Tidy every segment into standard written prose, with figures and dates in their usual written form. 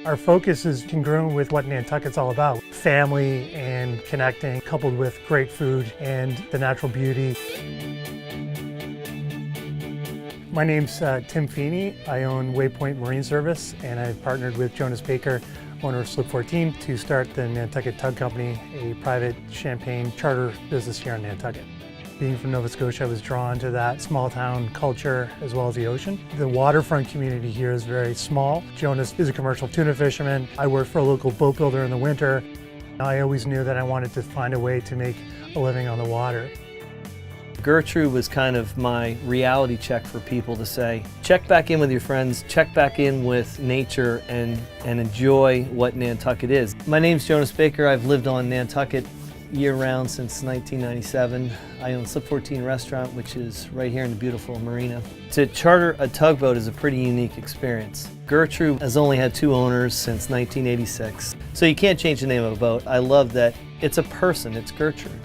Our focus is congruent with what Nantucket's all about. Family and connecting, coupled with great food and the natural beauty. My name's Tim Feeney. I own Waypoint Marine Service, and I've partnered with Jonas Baker, owner of Slip 14, to start the Nantucket Tug Company, a private champagne charter business here in Nantucket. Being from Nova Scotia, I was drawn to that small town culture as well as the ocean. The waterfront community here is very small. Jonas is a commercial tuna fisherman. I work for a local boat builder in the winter. I always knew that I wanted to find a way to make a living on the water. Gertrude was kind of my reality check for people to say, check back in with your friends, check back in with nature, and enjoy what Nantucket is. My name's Jonas Baker. I've lived on Nantucket year-round since 1997. I own Slip 14 restaurant, which is right here in the beautiful marina. To charter a tugboat is a pretty unique experience. Gertrude has only had 2 owners since 1986, so you can't change the name of a boat. I love that it's a person, it's Gertrude.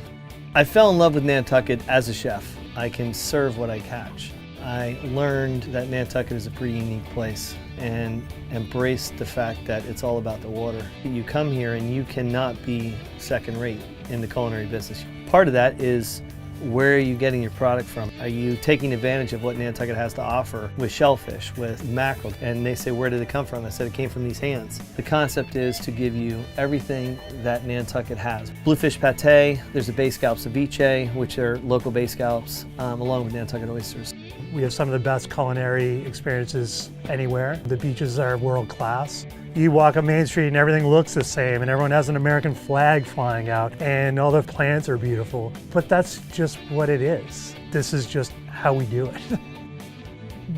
I fell in love with Nantucket as a chef. I can serve what I catch. I learned that Nantucket is a pretty unique place and embraced the fact that it's all about the water. You come here and you cannot be second rate in the culinary business. Part of that is, where are you getting your product from? Are you taking advantage of what Nantucket has to offer with shellfish, with mackerel? And they say, where did it come from? I said, it came from these hands. The concept is to give you everything that Nantucket has. Bluefish pate, there's a bay scallop ceviche, which are local bay scallops, along with Nantucket oysters. We have some of the best culinary experiences anywhere. The beaches are world class. You walk up Main Street and everything looks the same, and everyone has an American flag flying out, and all the plants are beautiful. But that's just what it is. This is just how we do it.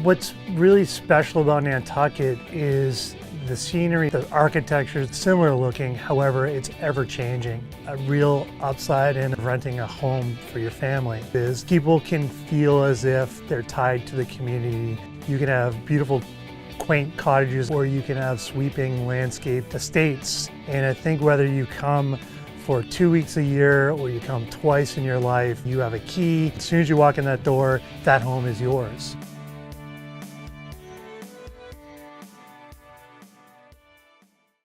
What's really special about Nantucket is the scenery, the architecture is similar looking, however, it's ever changing. A real upside in renting a home for your family is people can feel as if they're tied to the community. You can have beautiful quaint cottages, or you can have sweeping landscaped estates. And I think whether you come for 2 weeks a year or you come twice in your life, you have a key. As soon as you walk in that door, that home is yours.